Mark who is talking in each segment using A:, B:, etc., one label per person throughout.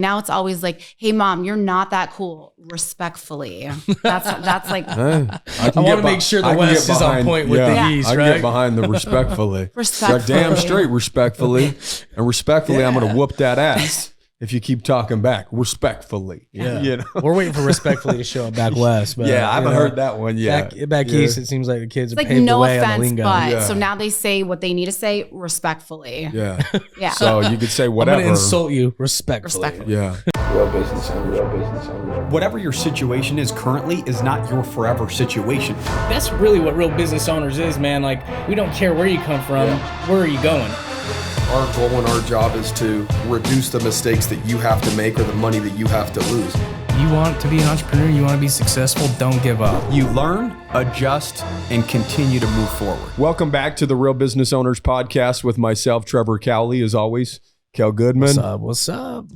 A: Now it's always like, hey mom, you're not that cool. Respectfully. That's like,
B: I want to make sure the West is on point with the East,
C: I
B: right?
C: can get behind the respectfully.
A: Respectfully.
C: Like, damn straight respectfully. And respectfully, I'm going to whoop that ass if you keep talking back. Respectfully.
B: Yeah.
C: You know?
B: We're waiting for respectfully to show up back West. But,
C: I haven't heard that one yet.
B: Back east, it seems like the kids
A: it's
B: have
A: like
B: paved
A: no
B: the way on the
A: offense,
B: lingo.
A: but so now they say what they need to say respectfully.
C: Yeah.
A: Yeah.
C: So you could say
B: I'm
C: whatever.
B: going to insult you respectfully.
A: Respectfully.
C: Yeah.
D: Real business owner.
E: Whatever your situation is currently is not your forever situation.
B: That's really what real business owners is, man. Like, we don't care where you come from. Where are you going?
F: Our goal and our job is to reduce the mistakes that you have to make or the money that you have to lose.
B: You want to be an entrepreneur, you want to be successful, don't give up.
E: You learn, adjust, and continue to move forward.
C: Welcome back to the Real Business Owners Podcast with myself, Trevor Cowley, as always, Kel Goodman.
B: What's up?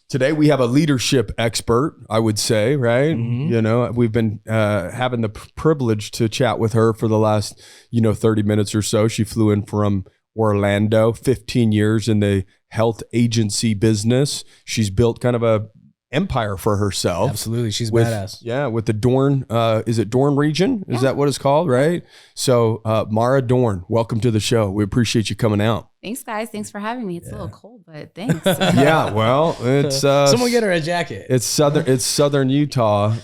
C: Today we have a leadership expert, I would say, right?
B: Mm-hmm.
C: You know, we've been having the privilege to chat with her for the last, 30 minutes or so. She flew in from Orlando, 15 years in the health agency business. She's built kind of a empire for herself.
B: Absolutely. She's
C: with,
B: badass.
C: Yeah, with the Dorne, is it Dorne region? Is that what it's called, right? So Mara Dorne, welcome to the show. We appreciate you coming out.
A: Thanks guys. Thanks for having me. It's a little cold, but thanks.
C: Yeah, well, it's
B: someone get her a jacket.
C: It's southern Utah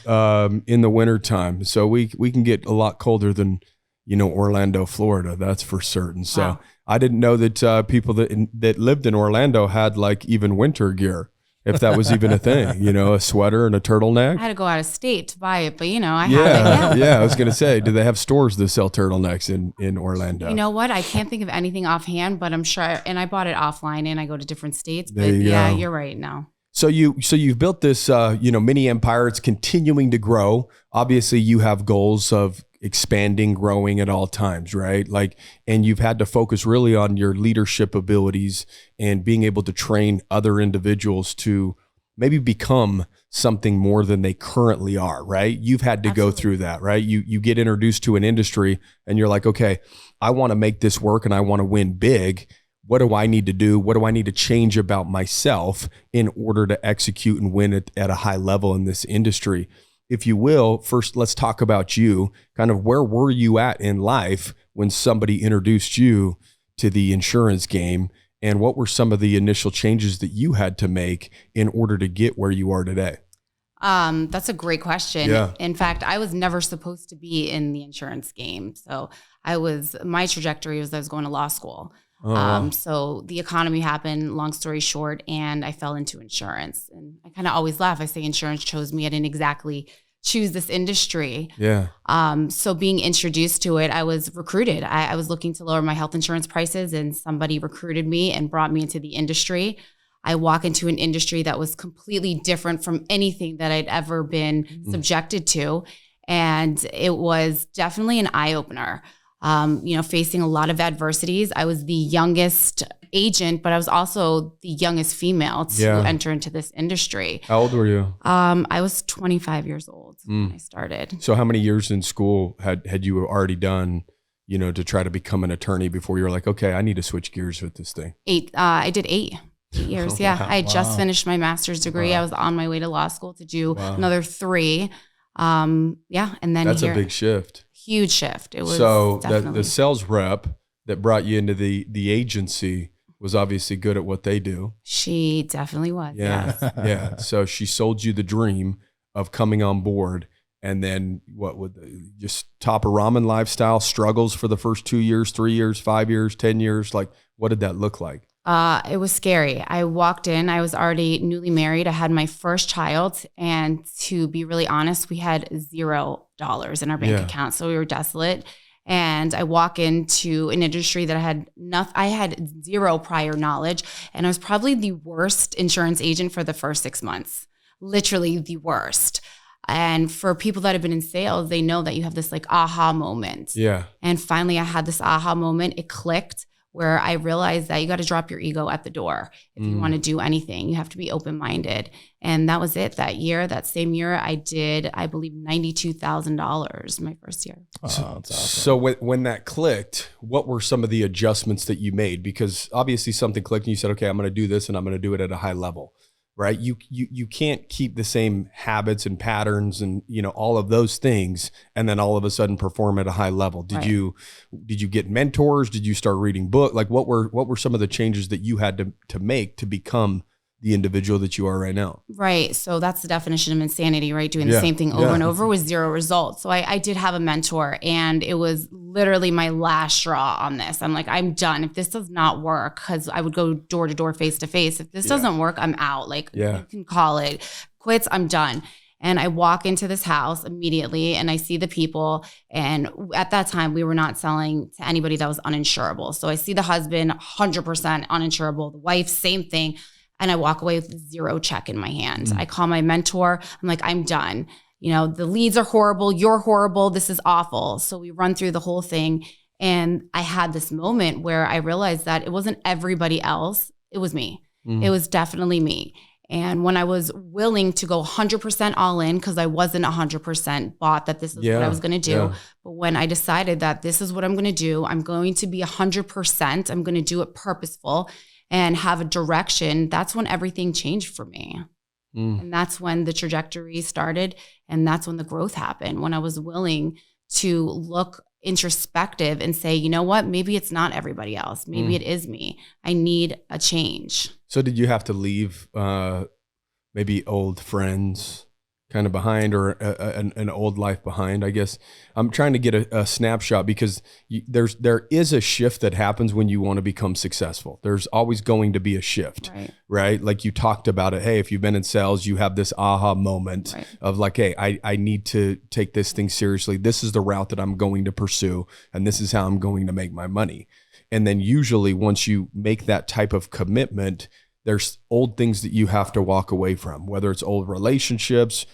C: in the wintertime. So we can get a lot colder than, Orlando, Florida. That's for certain. So
A: Wow.
C: I didn't know that people that lived in Orlando had like even winter gear, if that was even a thing, a sweater and a turtleneck.
A: I had to go out of state to buy it, but I
C: Yeah,
A: have it.
C: yeah. I was gonna say, do they have stores that sell turtlenecks in Orlando?
A: You know what? I can't think of anything offhand, but I'm sure. And I bought it offline, and I go to different states. But
C: There you go.
A: you're right. No.
C: So you've built this mini empire. It's continuing to grow. Obviously, you have goals of expanding, growing at all times, right? And you've had to focus really on your leadership abilities and being able to train other individuals to maybe become something more than they currently are, right? You've had to go through that, right? You get introduced to an industry and you're like, okay, I want to make this work and I want to win big. What do I need to do? What do I need to change about myself in order to execute and win at a high level in this industry? If you will, first, let's talk about you. Kind of where were you at in life when somebody introduced you to the insurance game? And what were some of the initial changes that you had to make in order to get where you are today?
A: That's a great question.
C: Yeah.
A: In fact, I was never supposed to be in the insurance game. So my trajectory was I was going to law school. So the economy happened, long story short, and I fell into insurance. And I kind of always laugh. I say insurance chose me. I didn't exactly choose this industry.
C: Yeah.
A: So being introduced to it, I was recruited. I was looking to lower my health insurance prices, and somebody recruited me and brought me into the industry. I walk into an industry that was completely different from anything that I'd ever been subjected to. And it was definitely an eye-opener. Facing a lot of adversities. I was the youngest agent, but I was also the youngest female to enter into this industry.
C: How old were you?
A: I was 25 years old when I started.
C: So how many years in school had you already done, to try to become an attorney before you were like, okay, I need to switch gears with this thing?
A: 8. I did 8 years. Yeah. I had just finished my master's degree.
C: Wow.
A: I was on my way to law school to do another 3. And then
C: that's a big shift.
A: Huge shift. It was
C: so
A: definitely.
C: the sales rep that brought you into the agency was obviously good at what they do.
A: She definitely was.
C: Yeah.
A: Yes.
C: Yeah. So she sold you the dream of coming on board. And then what would just top of ramen lifestyle struggles for the first 2 years, 3 years, 5 years, 10 years? Like, what did that look like?
A: It was scary. I walked in, I was already newly married. I had my first child. And to be really honest, we had $0 in our bank account. So we were desolate. And I walk into an industry that I had zero prior knowledge. And I was probably the worst insurance agent for the first 6 months, literally the worst. And for people that have been in sales, they know that you have this like aha moment.
C: Yeah.
A: And finally I had this aha moment. It clicked where I realized that you got to drop your ego at the door. If you want to do anything, you have to be open-minded. And that was it. That same year, I did, I believe, $92,000 my first year.
C: Oh, that's awesome. So when that clicked, what were some of the adjustments that you made? Because obviously something clicked and you said, okay, I'm going to do this and I'm going to do it at a high level. right? You can't keep the same habits and patterns and, all of those things, and then all of a sudden perform at a high level. Did you get mentors? Did you start reading books? Like what were some of the changes that you had to make to become the individual that you are right now?
A: Right. So that's the definition of insanity, right? Doing the same thing over and over with zero results. So I did have a mentor, and it was literally my last straw on this. I'm like, I'm done. If this does not work, because I would go door to door, face to face. If this doesn't work, I'm out. Like you can call it quits. I'm done. And I walk into this house immediately and I see the people. And at that time, we were not selling to anybody that was uninsurable. So I see the husband, 100% uninsurable. The wife, same thing. And I walk away with zero check in my hand. I call my mentor. I'm like, I'm done. The leads are horrible. You're horrible. This is awful. So we run through the whole thing. And I had this moment where I realized that it wasn't everybody else. It was me. It was definitely me. And when I was willing to go 100% all in, because I wasn't 100% bought that this is what I was going to do. But when I decided that this is what I'm going to do, I'm going to be 100%. I'm going to do it purposeful and have a direction. That's when everything changed for me. And that's when the trajectory started. And that's when the growth happened, when I was willing to look introspective and say, you know what, maybe it's not everybody else. Maybe it is me. I need a change.
C: So did you have to leave maybe old friends kind of behind, or an old life behind? I guess I'm trying to get a snapshot, because there is a shift that happens when you want to become successful. There's always going to be a shift, right? Like you talked about it. Hey, if you've been in sales, you have this aha moment of like, hey, I need to take this thing seriously. This is the route that I'm going to pursue, and this is how I'm going to make my money. And then usually once you make that type of commitment, there's old things that you have to walk away from, whether it's old relationships,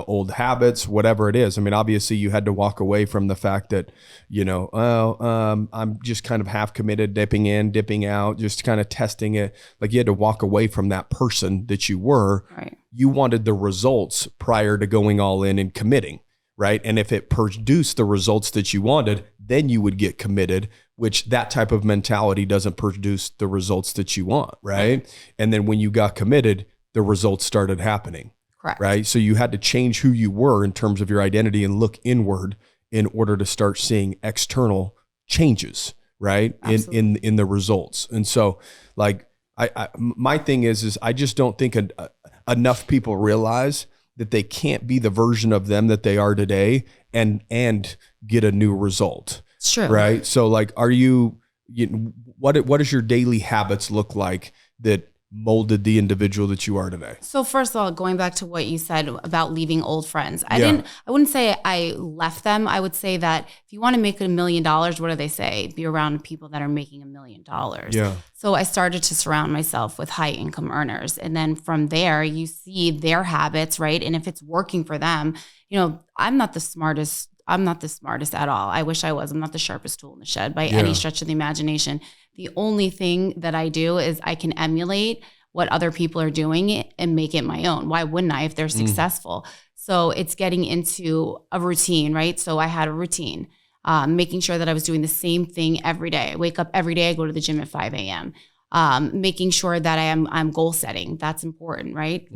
C: old habits, whatever it is. I mean, obviously you had to walk away from the fact that, I'm just kind of half committed, dipping in, dipping out, just kind of testing it. Like you had to walk away from that person that you were. You wanted the results prior to going all in and committing, right? And if it produced the results that you wanted, then you would get committed, which that type of mentality doesn't produce the results that you want, right? And then when you got committed, the results started happening.
A: Correct.
C: Right. So you had to change who you were in terms of your identity and look inward in order to start seeing external changes, right? In the results. And so like my thing is I just don't think enough people realize that they can't be the version of them that they are today and get a new result.
A: It's true.
C: Right. So like, what does your daily habits look like that molded the individual that you are today?
A: So first of all, going back to what you said about leaving old friends, I wouldn't say I left them. I would say that if you want to make $1 million, what do they say? Be around people that are making $1 million.
C: Yeah.
A: So I started to surround myself with high income earners. And then from there, you see their habits, right? And if it's working for them, I'm not the smartest at all. I wish I was. I'm not the sharpest tool in the shed by any stretch of the imagination. The only thing that I do is I can emulate what other people are doing and make it my own. Why wouldn't I if they're successful? So it's getting into a routine, right? So I had a routine, making sure that I was doing the same thing every day. I wake up every day. I go to the gym at 5 a.m. Making sure that I'm goal setting. That's important, right?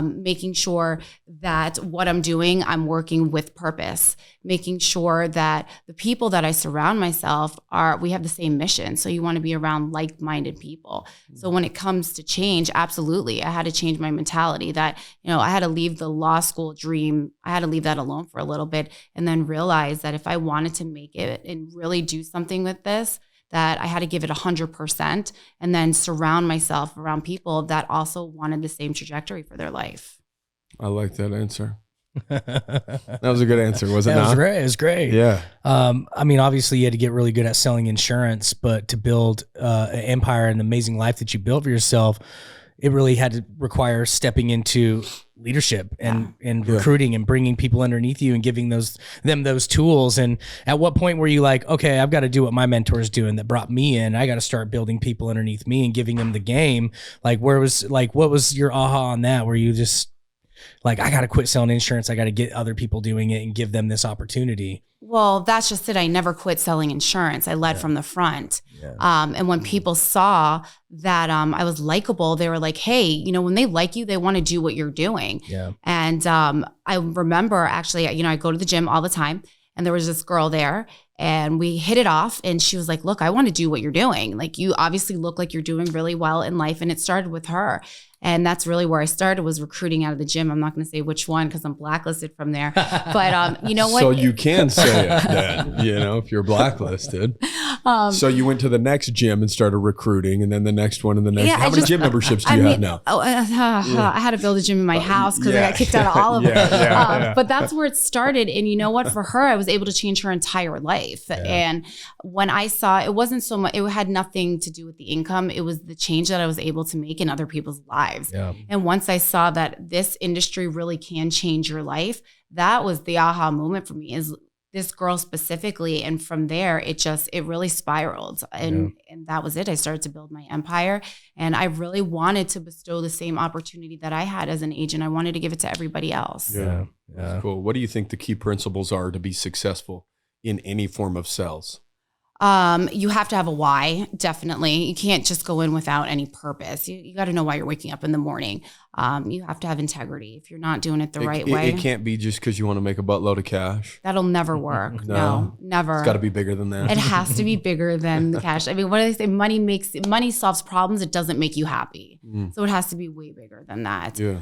A: Making sure that what I'm doing, I'm working with purpose. Making sure that the people that I surround myself we have the same mission. So you want to be around like-minded people. So when it comes to change, absolutely, I had to change my mentality that, I had to leave the law school dream. I had to leave that alone for a little bit and then realize that if I wanted to make it and really do something with this, that I had to give it 100% and then surround myself around people that also wanted the same trajectory for their life.
C: I like that answer. That was a good answer, was it not?
B: It was great. It was great.
C: Yeah.
B: Obviously you had to get really good at selling insurance, but to build an empire and the amazing life that you built for yourself, it really had to require stepping into leadership and recruiting and bringing people underneath you and giving them those tools. And at what point were you like, okay, I've got to do what my mentor's doing that brought me in. I got to start building people underneath me and giving them the game. Like what was your aha on that? Where you just like, I got to quit selling insurance. I got to get other people doing it and give them this opportunity?
A: Well, that's just it. I never quit selling insurance. I led from the front.
B: Yeah.
A: And when people saw that I was likable, they were like, hey, you know, when they like you, they want to do what you're doing.
B: Yeah.
A: And I remember actually, you know, I go to the gym all the time, and there was this girl there, and we hit it off, and she was like, look, I want to do what you're doing. Like, you obviously look like you're doing really well in life. And it started with her. And that's really where I started, was recruiting out of the gym. I'm not going to say which one because I'm blacklisted from there. But you know what?
C: So you can say it then, you know, if you're blacklisted. So you went to the next gym and started recruiting, and then the next one and the next. How many gym memberships do you have now?
A: I had to build a gym in my house because I got kicked out of all of them. But that's where it started. And you know what? For her, I was able to change her entire life. Yeah. And when I saw, it wasn't so much, it had nothing to do with the income. It was the change that I was able to make in other people's lives. Yeah. And once I saw that this industry really can change your life, that was the aha moment for me, is this girl specifically. And from there, it really spiraled. And that was it. I started to build my empire, and I really wanted to bestow the same opportunity that I had as an agent. I wanted to give it to everybody else.
C: Yeah. That's cool. What do you think the key principles are to be successful in any form of sales?
A: You have to have a why, definitely. You can't just go in without any purpose. You got to know why you're waking up in the morning. You have to have integrity. If you're not doing it the right way.
C: It can't be just because you want to make a buttload of cash.
A: That'll never work. No, never.
C: It's got to be bigger than that.
A: It has to be bigger than the cash. I mean, what do they say? Money solves problems. It doesn't make you happy. So it has to be way bigger than that. Yeah.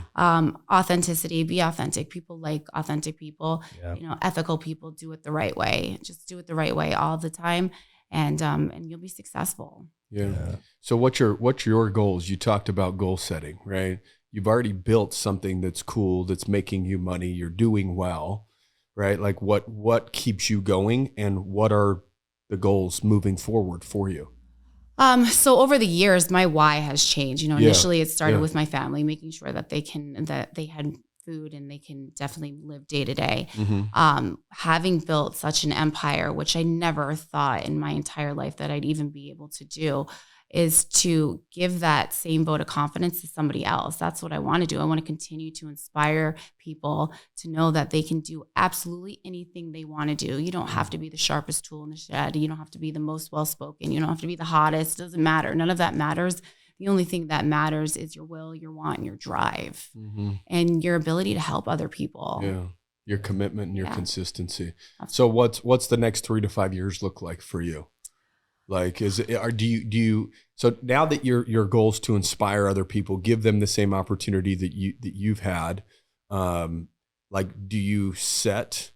A: Authenticity, be authentic. People like authentic people. Yeah. You know, ethical people. Do it the right way. Just do it the right way all the time. And you'll be successful.
C: Yeah. So what's your goals? You talked about goal setting, right? You've already built something that's cool, that's making you money. You're doing well, right? Like what keeps you going, and what are the goals moving forward for you?
A: So over the years, my why has changed. You know, initially it started with my family, making sure that they had food and they can definitely live day to day. Having built such an empire, which I never thought in my entire life that I'd even be able to do, is to give that same vote of confidence to somebody else. That's what I want to do. I want to continue to inspire people to know that they can do absolutely anything they want to do. You don't have to be the sharpest tool in the shed. You don't have to be the most well-spoken. You don't have to be the hottest. It doesn't matter. None of that matters. The only thing that matters is your will, your want, and your drive, and your ability to help other people. Yeah,
C: your commitment and your consistency. Absolutely. So what's the next 3 to 5 years look like for you? Like, do you so now that your goal is to inspire other people, give them the same opportunity that you've had, like, do you set,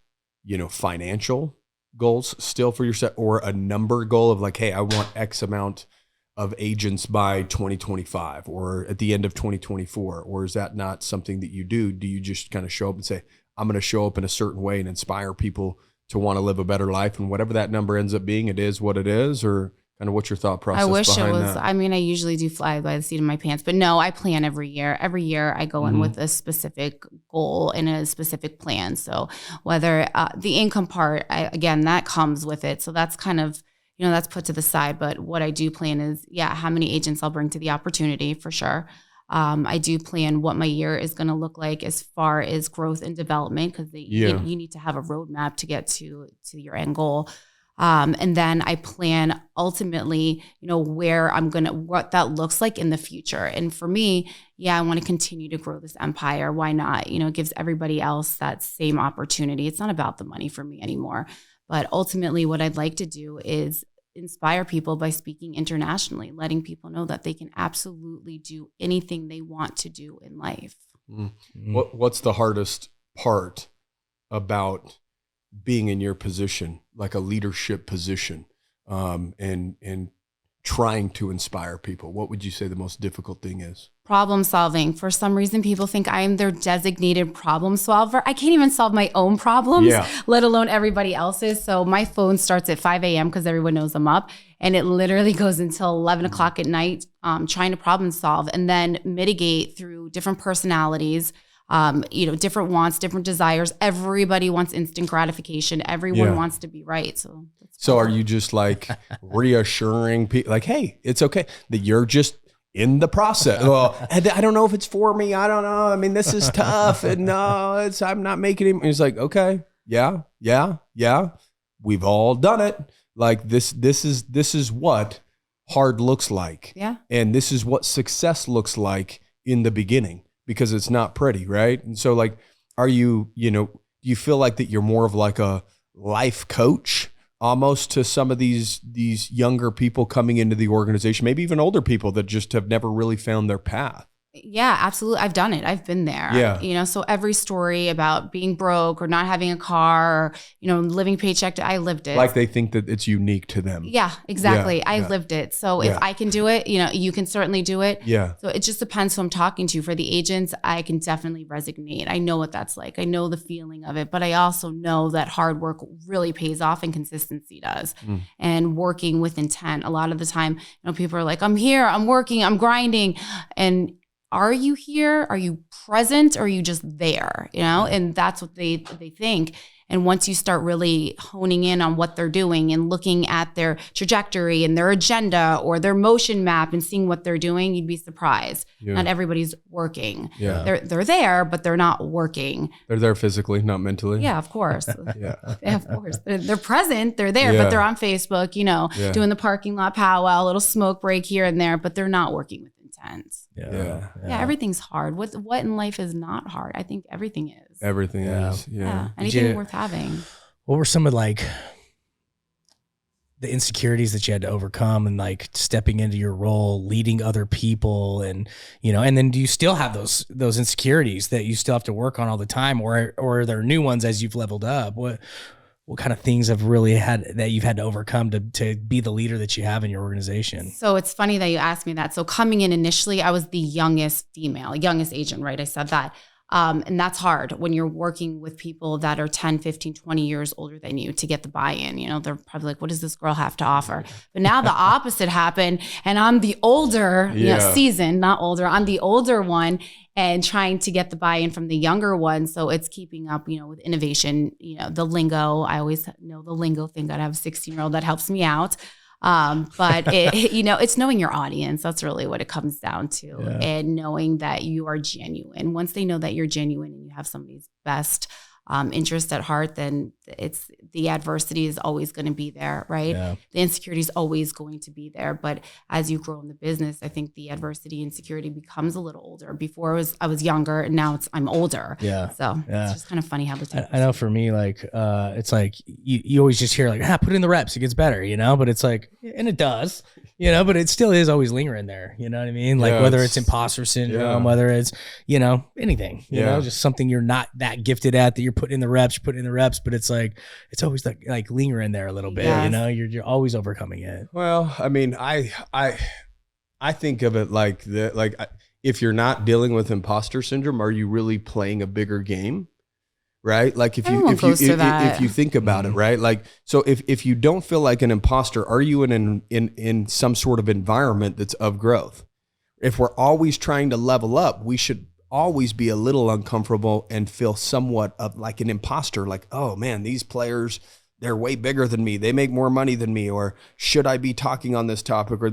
C: financial goals still for yourself, or a number goal of like, hey, I want X amount of agents by 2025 or at the end of 2024? Or is that not something that you do? Do you just kind of show up and say, I'm going to show up in a certain way and inspire people to want to live a better life, and whatever that number ends up being, it is what it is? Or kind of what's your thought process?
A: I wish
C: behind
A: it was,
C: that?
A: I mean, I usually do fly by the seat of my pants, but no, I plan every year. Every year I go in with a specific goal and a specific plan. So whether the income part, again, that comes with it. So that's kind of, that's put to the side. But what I do plan is, how many agents I'll bring to the opportunity, for sure. I do plan what my year is going to look like as far as growth and development, because you need to have a roadmap to get to your end goal. And then I plan ultimately, what that looks like in the future. And for me, I want to continue to grow this empire. Why not? It gives everybody else that same opportunity. It's not about the money for me anymore. But ultimately, what I'd like to do is inspire people by speaking internationally, letting people know that they can absolutely do anything they want to do in life.
C: What's the hardest part about being in your position, like a leadership position, and trying to inspire people? What would you say the most difficult thing is?
A: Problem solving. For some reason, people think I'm their designated problem solver. I can't even solve my own problems, let alone everybody else's. So my phone starts at 5 a.m. because everyone knows I'm up. And it literally goes until 11 o'clock at night, trying to problem solve and then mitigate through different personalities, different wants, different desires. Everybody wants instant gratification. Everyone wants to be right. So are
C: you just like reassuring people, like, hey, it's okay that you're just in the process. Well, I don't know if it's for me. I don't know. I mean, this is tough. And no, I'm not making it. He's like, okay, yeah. We've all done it. Like this is what hard looks like.
A: Yeah.
C: And this is what success looks like in the beginning, because it's not pretty. Right. And so like, are you, do you feel like that you're more of like a life coach almost to some of these younger people coming into the organization, maybe even older people that just have never really found their path?
A: Yeah, absolutely. I've done it. I've been there.
C: Yeah.
A: So every story about being broke or not having a car, or, living paycheck to, I lived it.
C: Like they think that it's unique to them.
A: Yeah, exactly.
C: Yeah,
A: I lived it. So if I can do it, you can certainly do it.
C: Yeah.
A: So it just depends who I'm talking to. For the agents, I can definitely resonate. I know what that's like. I know the feeling of it, but I also know that hard work really pays off and consistency does. And working with intent. A lot of the time, people are like, I'm here, I'm working, I'm grinding. And are you here? Are you present? Or are you just there? And that's what they think. And once you start really honing in on what they're doing and looking at their trajectory and their agenda or their motion map and seeing what they're doing, you'd be surprised.
C: Yeah.
A: Not everybody's working.
C: Yeah.
A: They're there, but they're not working.
C: They're there physically, not mentally.
A: Yeah, of course.
C: Yeah.
A: Yeah, of course. They're present. They're there,
C: Yeah.
A: but they're on Facebook, doing the parking lot powwow, a little smoke break here and there, but they're not working with intent.
C: Yeah.
A: Yeah, everything's hard. What in life is not hard? I think everything is.
C: Everything is. Yeah.
A: Anything worth having.
B: What were some of like the insecurities that you had to overcome and like stepping into your role, leading other people, and and then do you still have those insecurities that you still have to work on all the time, or are there new ones as you've leveled up? What kind of things have really you've had to overcome to be the leader that you have in your organization?
A: So it's funny that you asked me that. So coming in initially, I was the youngest agent, right? I said that. And that's hard when you're working with people that are 10, 15, 20 years older than you to get the buy-in. They're probably like, what does this girl have to offer? But now the opposite happened. And I'm the older, seasoned, not older. I'm the older one and trying to get the buy-in from the younger one. So it's keeping up, with innovation, the lingo. I always know the lingo thing. That I have a 16-year-old that helps me out. But it's knowing your audience. That's really what it comes down to.
B: Yeah.
A: And knowing that you are genuine. Once they know that you're genuine and you have somebody's best interest at heart, then it's the adversity is always going to be there, right?
B: Yeah.
A: The insecurity is always going to be there. But as you grow in the business, I think the adversity and insecurity becomes a little older. Before I was younger, and now I'm older.
B: Yeah.
A: So it's just kind of funny how the two.
B: I know for me, like, it's like you always just hear like, put in the reps, it gets better, but it's like, and it does, but it still is always lingering there. You know what I mean? Like whether it's imposter syndrome, whether it's, anything, just something you're not that gifted at that you're putting in the reps, but it's like, it's always like lingering there a little bit,
A: Yes.
B: you're always overcoming it.
C: Well, I mean, I think of it like if you're not dealing with imposter syndrome, are you really playing a bigger game? Right? Like if you think about it, right? Like, so if you don't feel like an imposter, are you in some sort of environment that's of growth? If we're always trying to level up, we should always be a little uncomfortable and feel somewhat of like an imposter. Like, oh man, these players, they're way bigger than me. They make more money than me. Or should I be talking on this topic? Or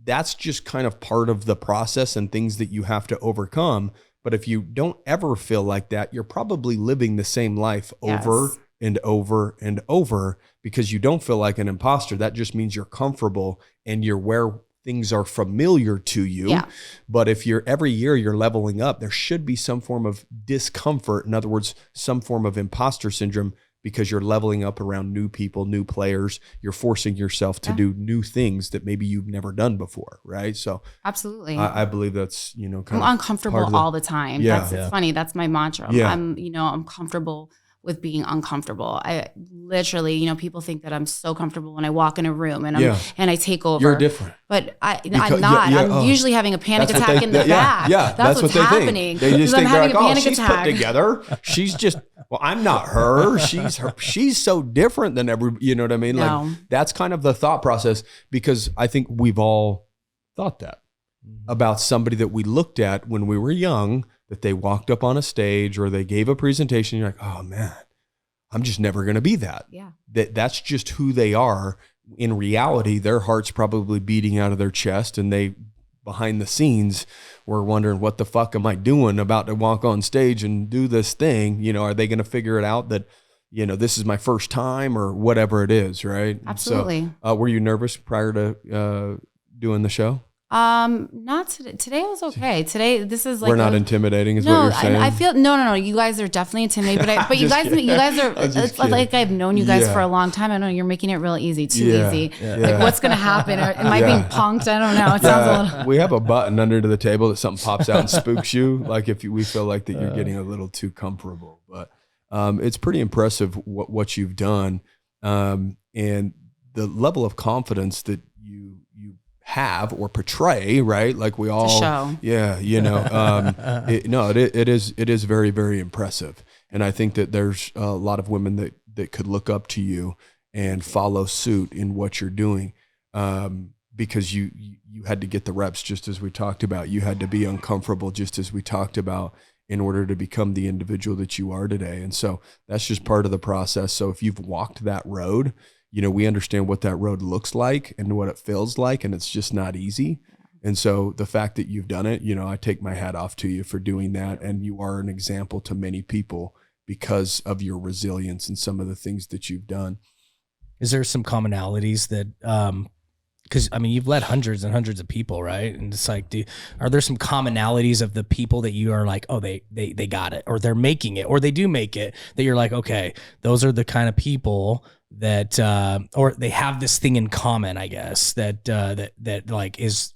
C: that's just kind of part of the process and things that you have to overcome. But if you don't ever feel like that, you're probably living the same life over and over and over because you don't feel like an imposter. That just means you're comfortable and you're where things are familiar to you.
A: Yeah.
C: But if every year you're leveling up, there should be some form of discomfort. In other words, some form of imposter syndrome because you're leveling up around new people, new players. You're forcing yourself to do new things that maybe you've never done before. Right. So
A: absolutely.
C: I believe that's, kind
A: I'm
C: of
A: uncomfortable all the time.
C: Yeah.
A: It's funny. That's my mantra.
C: Yeah.
A: I'm comfortable with being uncomfortable. I literally, people think that I'm so comfortable when I walk in a room and I take over.
C: You're different.
A: But I'm not. I'm usually having a panic attack in the back.
C: Yeah,
A: that's what's
C: what they
A: happening.
C: Think. They just think
A: I'm
C: they're
A: having
C: like,
A: a panic
C: she's
A: attack.
C: put together. She's just, well, I'm not her. She's her. She's so different than you know what I mean?
A: No.
C: Like that's kind of the thought process because I think we've all thought that about somebody that we looked at when we were young, that they walked up on a stage or they gave a presentation. You're like, oh man, I'm just never going to be that.
A: Yeah.
C: That's just who they are. In reality, their heart's probably beating out of their chest and they behind the scenes were wondering, what the fuck am I doing, about to walk on stage and do this thing? You know, are they going to figure it out that, you know, this is my first time or whatever it is, right?
A: Absolutely.
C: So, were you nervous prior to doing the show?
A: Not today. Today was okay. Today, this is like
C: We're not intimidating, is
A: no,
C: what you're saying.
A: I feel no. You guys are definitely intimidating, but you guys are. It's like I've known you guys for a long time. I know you're making it real easy, too easy.
C: Yeah.
A: Like, what's gonna happen? Or am I being punked? I don't know. It sounds a little.
C: We have a button under the table that something pops out and spooks you. Like if we feel like that you're getting a little too comfortable, but it's pretty impressive what you've done, and the level of confidence that you have or portray, right? Like we all,
A: show.
C: Yeah, you know, it is very, very impressive. And I think that there's a lot of women that could look up to you and follow suit in what you're doing, because you had to get the reps, just as we talked about. You had to be uncomfortable, just as we talked about, in order to become the individual that you are today. And so that's just part of the process. So if you've walked that road, you know, we understand what that road looks like and what it feels like, and it's just not easy. And so the fact that you've done it, you know, I take my hat off to you for doing that. And you are an example to many people because of your resilience and some of the things that you've done.
B: Is there some commonalities that, because I mean, you've led hundreds and hundreds of people, right? And it's like, are there some commonalities of the people that you are like, oh, they got it, or they're making it, or they do make it, that you're like, okay, those are the kind of people that, or they have this thing in common, I guess, that like it's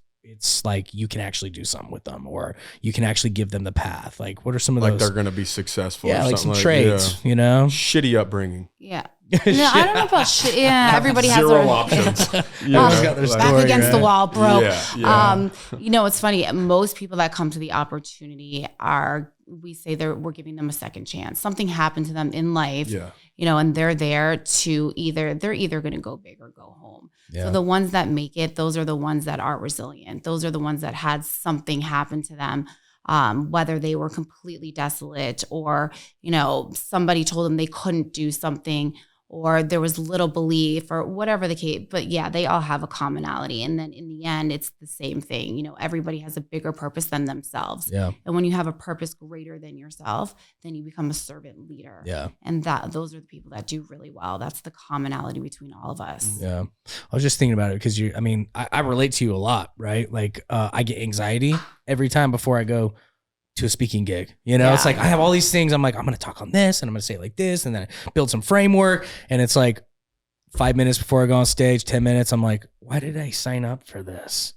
B: like you can actually do something with them, or you can actually give them the path. Like, what are some of those?
C: Like they're going to be successful.
B: Yeah,
C: or
B: like some
C: something
B: traits, you know?
C: Shitty upbringing.
A: Yeah. No, I don't know about shit. Yeah, everybody has
C: zero
A: their
C: options.
B: got their
A: back
B: story,
A: against
B: right?
A: the wall, bro.
C: Yeah.
A: You know, it's funny. Most people that come to the opportunity we say we're giving them a second chance. Something happened to them in life, you know, and they're there to they're either going to go big or go home.
B: Yeah.
A: So the ones that make it, those are the ones that are resilient. Those are the ones that had something happen to them. Whether they were completely desolate, or, you know, somebody told them they couldn't do something, or there was little belief, or whatever the case. But yeah, they all have a commonality. And then in the end, it's the same thing. You know, everybody has a bigger purpose than themselves.
B: Yeah.
A: And when you have a purpose greater than yourself, then you become a servant leader.
B: Yeah.
A: And those are the people that do really well. That's the commonality between all of us.
B: Yeah. I was just thinking about it because I relate to you a lot, right? Like, I get anxiety every time before I go to a speaking gig. You know, it's like I have all these things. I'm like, I'm going to talk on this and I'm going to say it like this. And then I build some framework. And it's like 5 minutes before I go on stage, 10 minutes, I'm like, why did I sign up for this?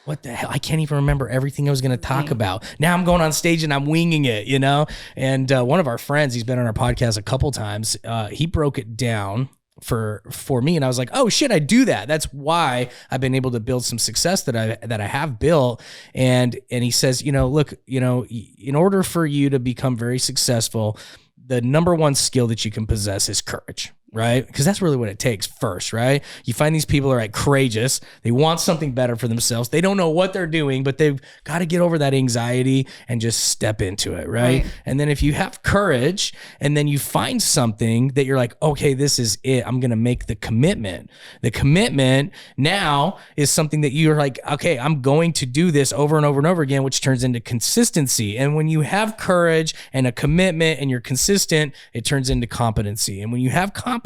B: What the hell? I can't even remember everything I was going to talk about. Now I'm going on stage and I'm winging it, you know? And one of our friends, he's been on our podcast a couple times. He broke it down for me, and I was like, oh shit, I do that. That's why I've been able to build some success that I have built. And he says, you know, look, you know, in order for you to become very successful, the number one skill that you can possess is courage. Right? Because that's really what it takes first, right? You find these people are like courageous. They want something better for themselves. They don't know what they're doing, but they've got to get over that anxiety and just step into it, right? And then if you have courage and then you find something that you're like, okay, this is it. I'm going to make the commitment. The commitment now is something that you're like, okay, I'm going to do this over and over and over again, which turns into consistency. And when you have courage and a commitment and you're consistent, it turns into competency. And when you have competency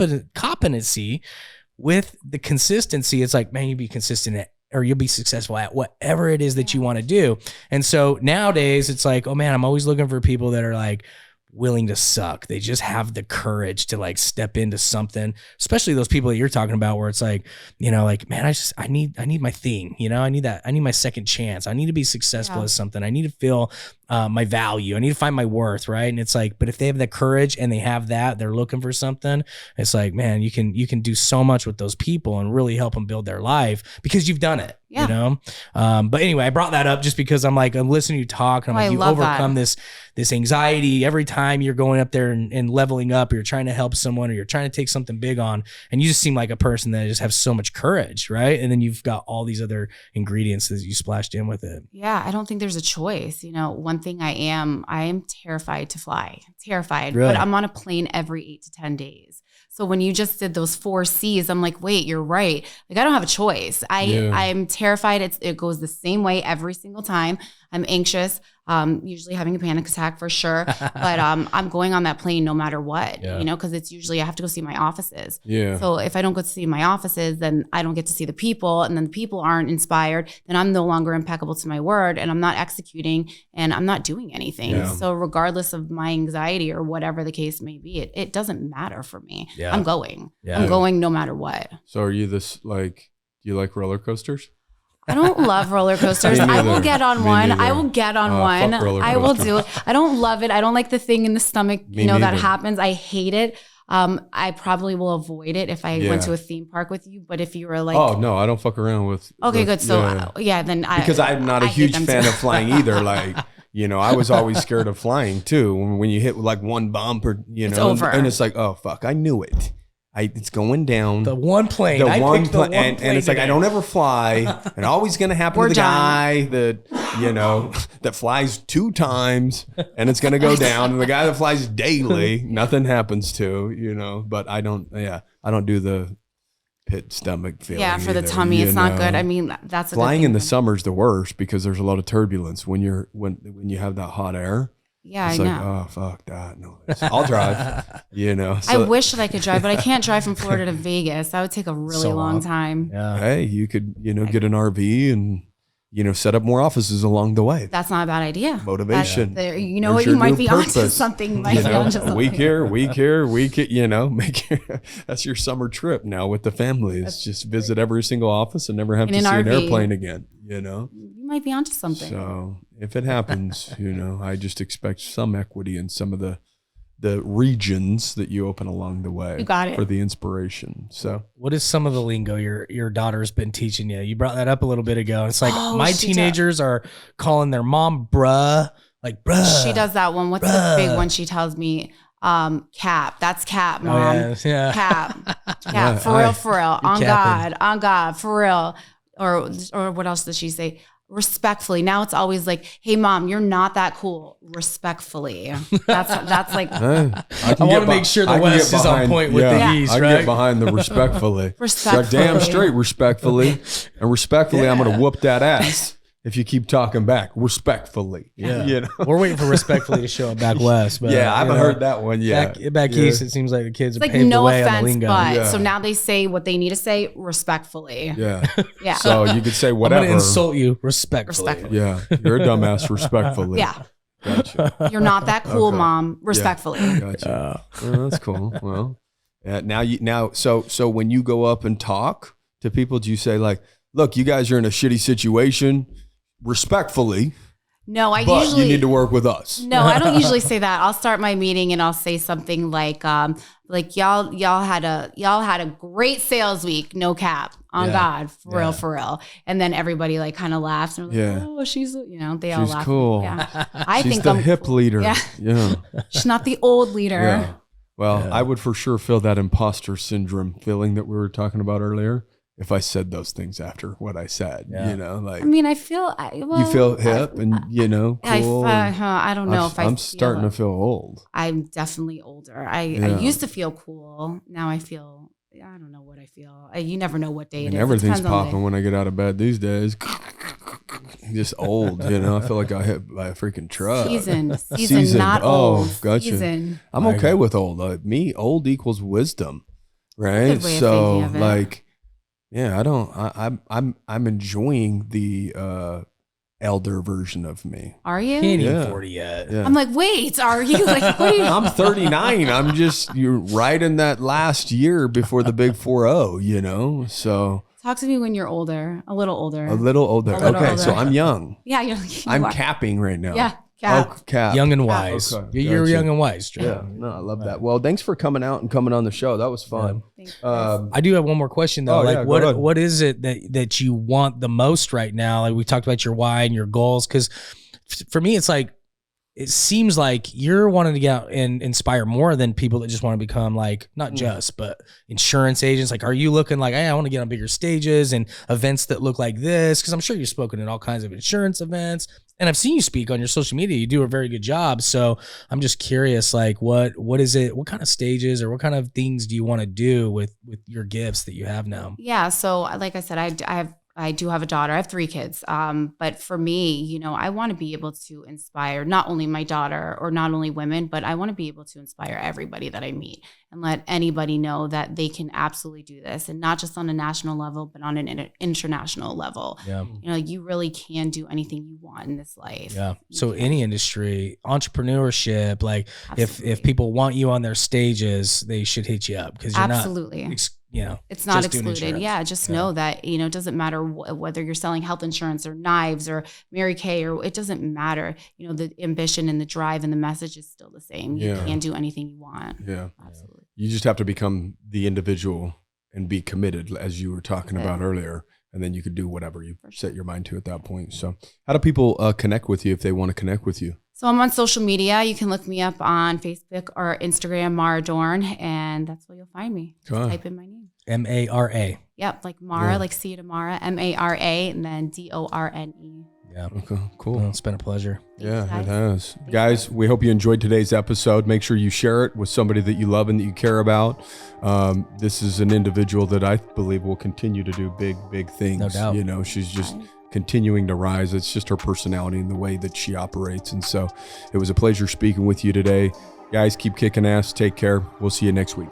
B: with the consistency, it's like, man, you be consistent at, or you'll be successful at whatever it is that you want to do. And so nowadays it's like, oh man, I'm always looking for people that are like willing to suck. They just have the courage to like step into something, especially those people that you're talking about where it's like, you know, like, man, I need my thing, you know, I need my second chance. I need to be successful at something. I need to feel my value. I need to find my worth. Right. And it's like, but if they have the courage and they have that, they're looking for something. It's like, man, you can do so much with those people and really help them build their life because you've done it, you know? But anyway, I brought that up just because I'm listening to you talk and I'm like, you overcome this anxiety every time you're going up there and leveling up, or you're trying to help someone, or you're trying to take something big on. And you just seem like a person that just has so much courage. Right. And then you've got all these other ingredients that you splashed in with it.
A: Yeah. I don't think there's a choice. You know, one one thing I am terrified to fly. Terrified.
B: Really?
A: But I'm on a plane every 8 to 10 days. So when you just did those 4 C's, I'm like, wait, you're right. Like I don't have a choice. I'm terrified. It goes the same way every single time. I'm anxious, usually having a panic attack for sure. But I'm going on that plane no matter what, because it's usually I have to go see my offices.
C: Yeah.
A: So if I don't go to see my offices, then I don't get to see the people, and then the people aren't inspired. Then I'm no longer impeccable to my word, and I'm not executing, and I'm not doing anything.
C: Yeah.
A: So regardless of my anxiety or whatever the case may be, it doesn't matter for me.
B: Yeah.
A: I'm going.
B: Yeah.
A: I'm going no matter what.
C: So are you do you like roller coasters?
A: I don't love roller coasters.
C: Me
A: I will
C: neither.
A: get on
C: Me
A: one.
C: neither.
A: I will get on
C: Fuck
A: one.
C: roller
A: I will
C: coasters.
A: do it. I don't love it. I don't like the thing in the stomach,
C: Me
A: that
C: neither.
A: happens. I hate it. I probably will avoid it if I
C: Yeah.
A: went to a theme park with you. But if you were like,
C: Oh no, I don't fuck around with.
A: okay, good. So
C: yeah.
A: then
C: Because I'm not a
A: I hate
C: huge
A: them
C: fan
A: too.
C: of flying either. Like, I was always scared of flying too. When you hit like one bump or,
A: It's over.
C: and it's like, oh fuck, I knew it. It's going down.
B: The one plane.
C: The
B: I
C: one
B: picked the
C: plane,
B: one
C: and
B: plane
C: it's like, I
B: today.
C: don't ever fly. And always going to happen
A: We're
C: to the
A: done.
C: guy that, that flies 2 times and it's going to go down. And the guy that flies daily, nothing happens to, but I don't do the pit stomach feeling.
A: Yeah, for the
C: either,
A: tummy, it's not
C: know.
A: good. I mean, that's a good
C: Flying
A: thing
C: in the
A: to-
C: summer's the worst because there's a lot of turbulence when you have that hot air.
A: Yeah,
C: It's
A: I
C: like,
A: know.
C: oh fuck that. No, I'll drive.
A: I
C: So,
A: wish that I could drive, but I can't drive from Florida to Vegas. That would take a really
B: So
A: long
B: long.
A: time.
B: Yeah.
C: hey, you could, get an RV and, set up more offices along the way.
A: That's not a bad idea.
C: Motivation.
A: There's
C: There's
A: what, you
C: your
A: might
C: new
A: be onto
C: purpose.
A: something. You might be onto something.
C: week here, that's your summer trip now with the family. It's just visit every single office and never have
A: In
C: to
A: an
C: see an
A: RV.
C: airplane again,
A: You might be onto something.
C: So if it happens, I just expect some equity in some of the regions that you open along the way.
A: You got it.
C: For the inspiration. So
B: What is some of the lingo your daughter's been teaching you? You brought that up a little bit ago. It's like
A: Oh,
B: my
A: she
B: teenagers are calling their mom bruh, like bruh.
A: She does that one. What's the
B: Bruh.
A: big one she tells me? Cap. That's cap,
B: Oh,
A: mom.
B: yeah.
A: Cap.
C: Yeah,
A: For real. On
B: capping.
A: God, for real. Or what else does she say? Respectfully. Now it's always like, hey mom, you're not that cool. Respectfully. That's like
C: hey,
B: I want to make sure the West is on point with the East,
C: I can
B: right?
C: get behind the respectfully.
A: Respectfully.
C: Damn straight respectfully. And respectfully, I'm going to whoop that ass if you keep talking back. Respectfully.
B: Yeah. We're waiting for respectfully to show up back west. But,
C: Yeah, I haven't heard that one yet.
B: Back
C: Yeah.
B: east, it seems like the kids
A: it's
B: have
A: like
B: paved the
A: no
B: way on the
A: offense,
B: lingo.
A: but
C: Yeah.
A: so now they say what they need to say respectfully.
C: Yeah.
A: Yeah.
C: So you could say
B: I'm
C: whatever.
B: going to insult you respectfully.
A: Respectfully.
C: Yeah. You're a dumbass respectfully.
A: Yeah.
C: Gotcha.
A: You're not that cool,
C: Okay.
A: mom. Respectfully.
C: Gotcha. Oh, that's cool. Well, yeah, so when you go up and talk to people, do you say like, look, you guys are in a shitty situation respectfully,
A: No, I
C: but
A: usually
C: you need to work with us.
A: No, I don't usually say that. I'll start my meeting and I'll say something like y'all had a great sales week, no cap, on
B: Yeah.
A: God, for
B: Yeah.
A: real. And then everybody like kind of laughs and they're like,
C: Yeah.
A: oh, she's they all
C: She's
A: laugh.
C: cool.
A: Yeah, I
C: She's
A: think
C: the
A: I'm
C: hip
A: cool.
C: leader.
A: Yeah,
C: Yeah.
A: she's not the old leader.
C: Yeah. Well,
B: Yeah.
C: I would for sure feel that imposter syndrome feeling that we were talking about earlier if I said those things after what I said.
B: Yeah.
C: Like
A: I mean, I feel
C: you feel hip and cool.
A: I don't know if
C: I'm
A: feel
C: starting to
A: it.
C: feel old.
A: I'm definitely older. I
C: Yeah.
A: used to feel cool. Now I feel. I don't know what I feel. You never know what day it
C: And
A: is. It
C: everything's
A: depends on the day.
C: popping when I get out of bed these days. Just old, I feel like I hit by a freaking truck.
A: Season, not
C: Oh,
A: old.
C: gotcha.
A: Season.
C: I'm
B: I
C: okay
B: agree.
C: with old. Me, old equals wisdom, right?
A: Good way of
C: So,
A: thinking of it.
C: like, yeah, I'm enjoying the elder version of me.
A: Are
B: He
A: you?
B: ain't even
C: Yeah.
B: 40 yet.
C: Yeah.
A: I'm like, wait, are you? Like, what are you?
C: I'm 39. You're right in that last year before the big 4-0, so
A: Talk to me when you're older, a little older.
C: a little older.
A: A little
C: Okay, so
A: older.
C: I'm young.
A: Yeah, you're like,
C: I'm
A: you are.
C: capping right now.
A: Yeah, cap.
C: Oh, cap.
B: Young and wise.
C: Okay,
B: You're
C: gotcha.
B: young and wise. Trey.
C: Yeah, no, I love that. Well, thanks for coming out and coming on the show. That was fun.
A: Thanks.
B: I do have one more question though.
C: Oh,
B: like
C: yeah, go ahead.
B: what is it that you want the most right now? Like we talked about your why and your goals. Cause for me, it's like, it seems like you're wanting to get out and inspire more than people that just want to become like, not just, but insurance agents. Like, are you looking like, hey, I want to get on bigger stages and events that look like this? Cause I'm sure you've spoken at all kinds of insurance events, And I've seen you speak on your social media. You do a very good job. So I'm just curious, like what is it? What kind of stages or what kind of things do you want to do with your gifts that you have now?
A: Yeah. So like I said, I do have a daughter. I have 3 kids. But for me, you know, I want to be able to inspire not only my daughter or not only women, but I want to be able to inspire everybody that I meet and let anybody know that they can absolutely do this, and not just on a national level, but on an international level.
B: Yeah.
A: You know, you really can do anything you want in this life.
B: Yeah.
A: You
B: So
A: can.
B: any industry, entrepreneurship, like
A: Absolutely.
B: if people want you on their stages, they should hit you up because you're
A: Absolutely.
B: not, you know,
A: It's not
B: just doing
A: excluded.
B: insurance.
A: Yeah. Just know that, you know, it doesn't matter whether you're selling health insurance or knives or Mary Kay, or it doesn't matter. You know, the ambition and the drive and the message is still the same. You
C: Yeah.
A: can do anything you want.
C: Yeah.
A: Absolutely.
C: You just have to become the individual and be committed, as you were talking
A: That's it.
C: about earlier. And then you could do whatever you
A: For sure.
C: set your mind to at that point. So how do people connect with you if they want to connect with you?
A: So I'm on social media. You can look me up on Facebook or Instagram, Mara Dorne, and that's where you'll find me. Just
C: Good.
A: type in my name.
B: MARA.
A: Yep, like Mara,
C: Yeah.
A: like see you tomorrow, MARA, and then DORNE.
B: Yeah.
C: Okay, cool.
B: Well, it's been a pleasure.
C: Yeah,
A: Thanks,
C: it
A: guys.
C: has.
A: Thank
C: Guys,
A: you.
C: we hope you enjoyed today's episode. Make sure you share it with somebody that you love and that you care about. This is an individual that I believe will continue to do big, big things.
B: No doubt.
C: You know, she's just continuing to rise. It's just her personality and the way that she operates. And so it was a pleasure speaking with you today. Guys, keep kicking ass. Take care. We'll see you next week.